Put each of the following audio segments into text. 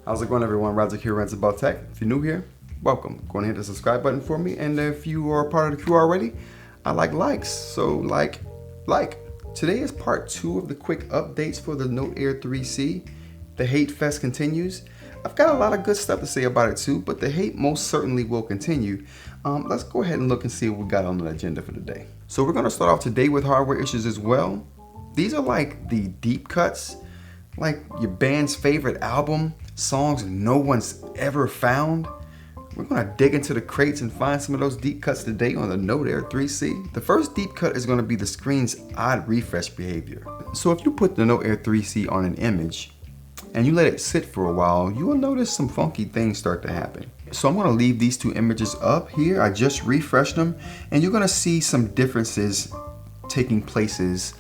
How's it going, everyone? Roger here, Rants About Tech. If you're new here, welcome. Go ahead and hit the subscribe button for me. And if you are part of the crew already, I like likes. So like. Today is part 2 of the quick updates for the Note Air 3C. The hate fest continues. I've got a lot of good stuff to say about it too, but the hate most certainly will continue. Let's go ahead and look and see what we got on the agenda for today. So we're going to start off today with hardware issues as well. These are like the deep cuts, like your band's favorite album, songs no one's ever found. We're going to dig into the crates and find some of those deep cuts today on the Note Air 3C. The first deep cut is going to be the screen's odd refresh behavior. So if you put the Note Air 3C on an image and you let it sit for a while, you will notice some funky things start to happen. So I'm going to leave these 2 images up here. I just refreshed them, and you're going to see some differences taking places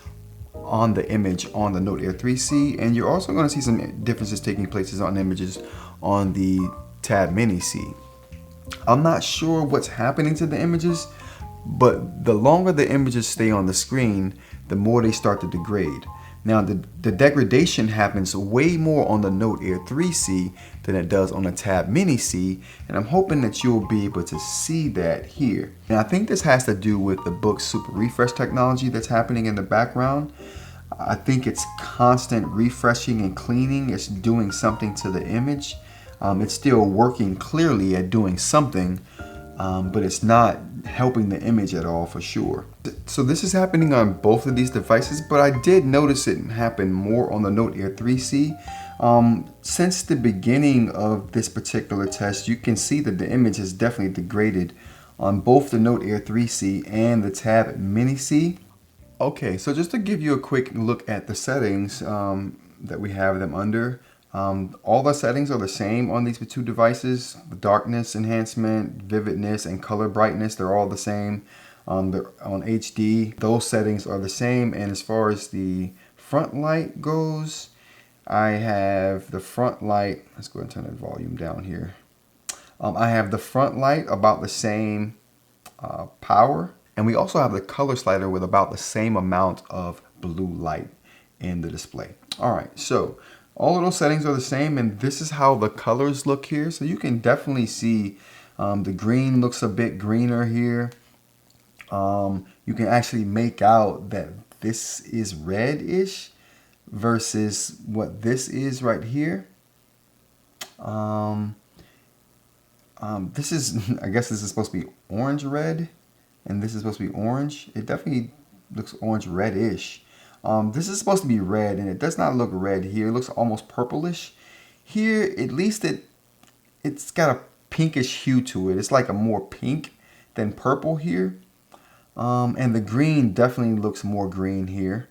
on the image on the Note Air 3C, and you're also going to see some differences taking places on images on the Tab Mini C. I'm not sure what's happening to the images, but the longer the images stay on the screen, the more they start to degrade. Now the degradation happens way more on the Note Air 3C than it does on the Tab Mini C, and I'm hoping that you'll be able to see that here. And I think this has to do with the Boox super refresh technology that's happening in the background. I think it's constant refreshing and cleaning. It's doing something to the image. It's still working clearly at doing something, but it's not helping the image at all for sure. So this is happening on both of these devices, but I did notice it happen more on the Note Air 3C. Since the beginning of this particular test, you can see that the image has definitely degraded on both the Note Air 3C and the Tab Mini C. Okay, so just to give you a quick look at the settings that we have them under. All the settings are the same on these 2 devices. The darkness enhancement, vividness, and color brightness, they're all the same. They're on HD. Those settings are the same. And as far as the front light goes, I have the front light. Let's go ahead and turn the volume down here. I have the front light about the same power. And we also have the color slider with about the same amount of blue light in the display. All right, so all of those settings are the same, and this is how the colors look here. So you can definitely see the green looks a bit greener here. You can actually make out that this is reddish versus what this is right here. This is, I guess this is supposed to be orange red, and this is supposed to be orange. It definitely looks orange reddish. This is supposed to be red, and it does not look red here. It looks almost purplish. Here, at least it's got a pinkish hue to it. It's like a more pink than purple here. And the green definitely looks more green here.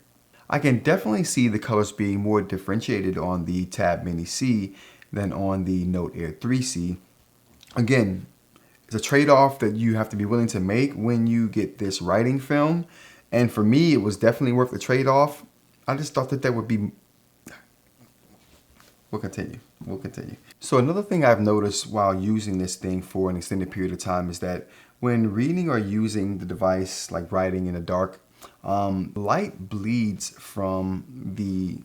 I can definitely see the colors being more differentiated on the Tab Mini C than on the Note Air 3C. Again, it's a trade-off that you have to be willing to make when you get this writing film. And for me, it was definitely worth the trade-off. I just thought that would be... We'll continue. So another thing I've noticed while using this thing for an extended period of time is that when reading or using the device, like writing in the dark, light bleeds from the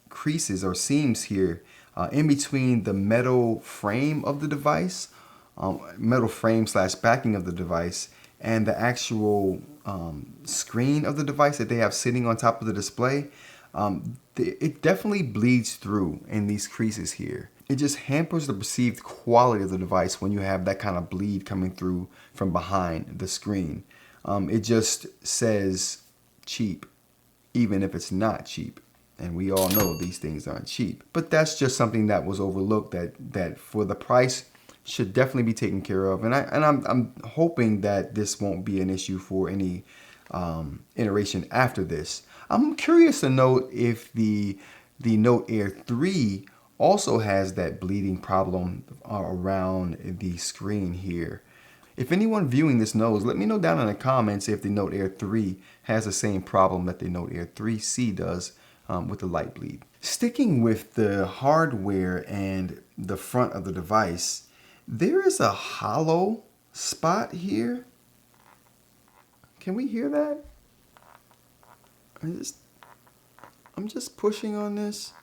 creases or seams here in between the metal frame of the device, metal frame / backing of the device, and the actual screen of the device that they have sitting on top of the display. It definitely bleeds through in these creases here. It just hampers the perceived quality of the device when you have that kind of bleed coming through from behind the screen. It just says cheap, even if it's not cheap. And we all know these things aren't cheap. But that's just something that was overlooked that for the price should definitely be taken care of. And I'm hoping that this won't be an issue for any iteration after this. I'm curious to know if the Note Air 3 also has that bleeding problem around the screen here. If anyone viewing this knows, let me know down in the comments if the Note Air 3 has the same problem that the Note Air 3C does with the light bleed. Sticking with the hardware and the front of the device, there is a hollow spot here. Can we hear that? I'm just pushing on this.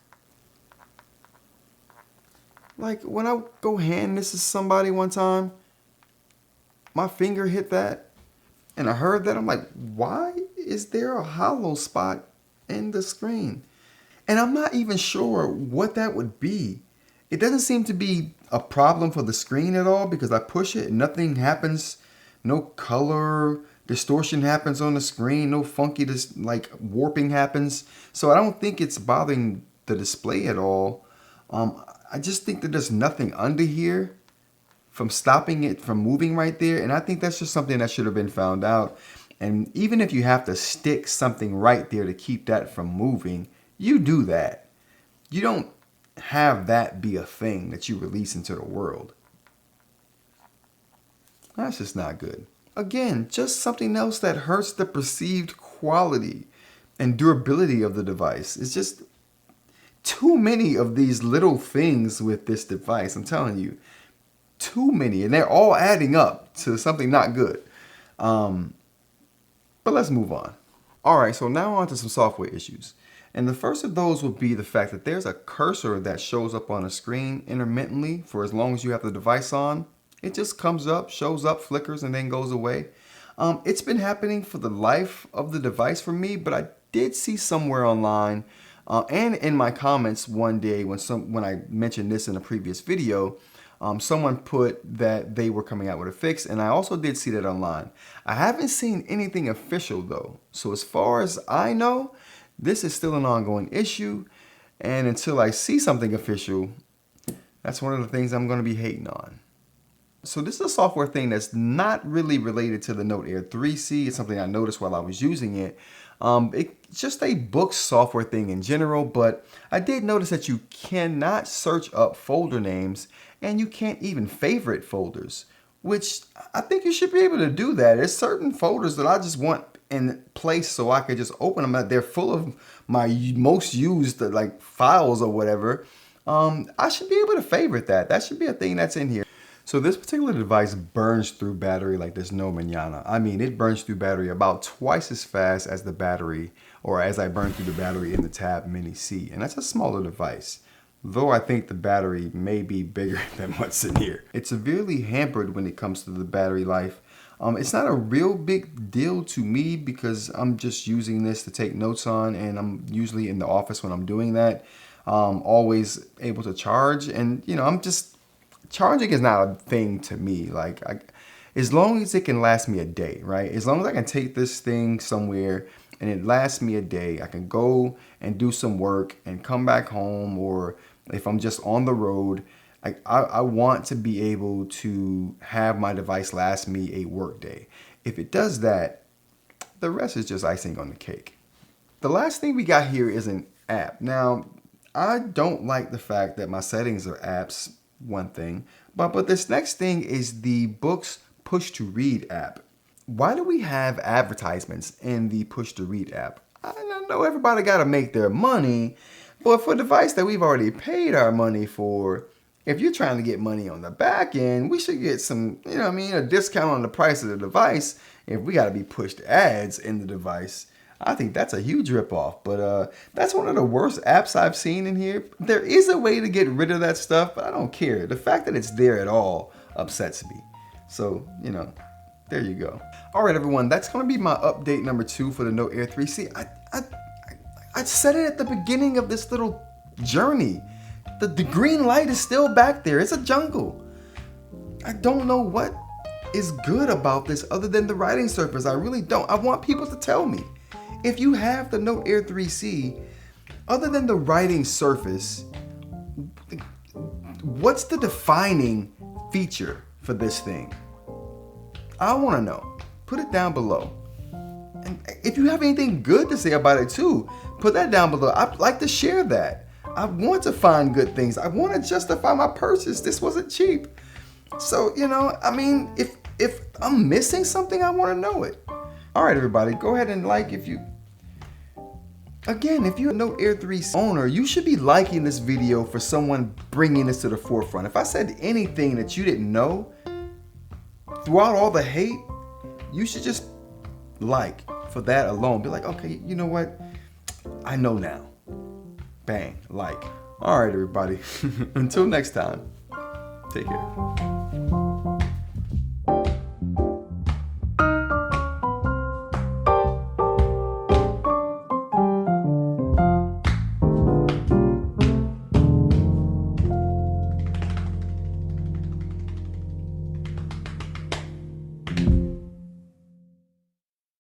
Like when I go hand this to somebody one time, my finger hit that and I heard that. I'm like, why is there a hollow spot in the screen? And I'm not even sure what that would be. It doesn't seem to be a problem for the screen at all because I push it and nothing happens. No color distortion happens on the screen. No funky like warping happens. So I don't think it's bothering the display at all. I just think that there's nothing under here from stopping it from moving right there. And I think that's just something that should have been found out. And even if you have to stick something right there to keep that from moving, you do that. You don't have that be a thing that you release into the world. That's just not good. Again, just something else that hurts the perceived quality and durability of the device. It's just too many of these little things with this device. I'm telling you, too many. And they're all adding up to something not good. But let's move on. All right, so now on to some software issues. And the first of those will be the fact that there's a cursor that shows up on the screen intermittently for as long as you have the device on. It just comes up, shows up, flickers, and then goes away. It's been happening for the life of the device for me, but I did see somewhere online and in my comments one day when I mentioned this in a previous video, someone put that they were coming out with a fix, and I also did see that online. I haven't seen anything official though. So as far as I know, this is still an ongoing issue, and until I see something official, that's one of the things I'm going to be hating on. So this is a software thing that's not really related to the Note Air 3C. It's something I noticed while I was using it. It's just a Boox software thing in general, but I did notice that you cannot search up folder names and you can't even favorite folders, which I think you should be able to do that. There's certain folders that I just want in place so I could just open them. They're full of my most used like files or whatever. I should be able to favorite that. That should be a thing that's in here. So this particular device burns through battery like there's no mañana. I mean, it burns through battery about twice as fast as the battery, or as I burn through the battery in the Tab Mini C. And that's a smaller device, though I think the battery may be bigger than what's in here. It's severely hampered when it comes to the battery life. It's not a real big deal to me because I'm just using this to take notes on, and I'm usually in the office when I'm doing that. Always able to charge, and you know, charging is not a thing to me. Like, as long as it can last me a day, right? As long as I can take this thing somewhere and it lasts me a day, I can go and do some work and come back home, or if I'm just on the road, I want to be able to have my device last me a work day. If it does that, the rest is just icing on the cake. The last thing we got here is an app. Now, I don't like the fact that my settings are apps, one thing, but this next thing is the Boox push-to-read app. Why do we have advertisements in the push-to-read app? I know everybody got to make their money, but for a device that we've already paid our money for, if you're trying to get money on the back end, we should get some, you know what I mean, a discount on the price of the device if we got to be pushed ads in the device. I think that's a huge ripoff, but that's one of the worst apps I've seen in here. There is a way to get rid of that stuff, but I don't care. The fact that it's there at all upsets me. So, you know, there you go. All right, everyone, that's going to be my update number 2 for the Note Air 3C. I said it at the beginning of this little journey. The green light is still back there. It's a jungle. I don't know what is good about this other than the writing surface. I really don't. I want people to tell me. If you have the Note Air 3C, other than the writing surface, what's the defining feature for this thing? I want to know. Put it down below. And if you have anything good to say about it too, put that down below. I'd like to share that. I want to find good things. I want to justify my purchase. This wasn't cheap. So, you know, I mean, if I'm missing something, I want to know it. All right, everybody, go ahead and like if you... Again, if you're a Note Air 3C owner, you should be liking this video for someone bringing this to the forefront. If I said anything that you didn't know, throughout all the hate, you should just like for that alone. Be like, okay, you know what? I know now. Bang, like. All right, everybody. Until next time, take care.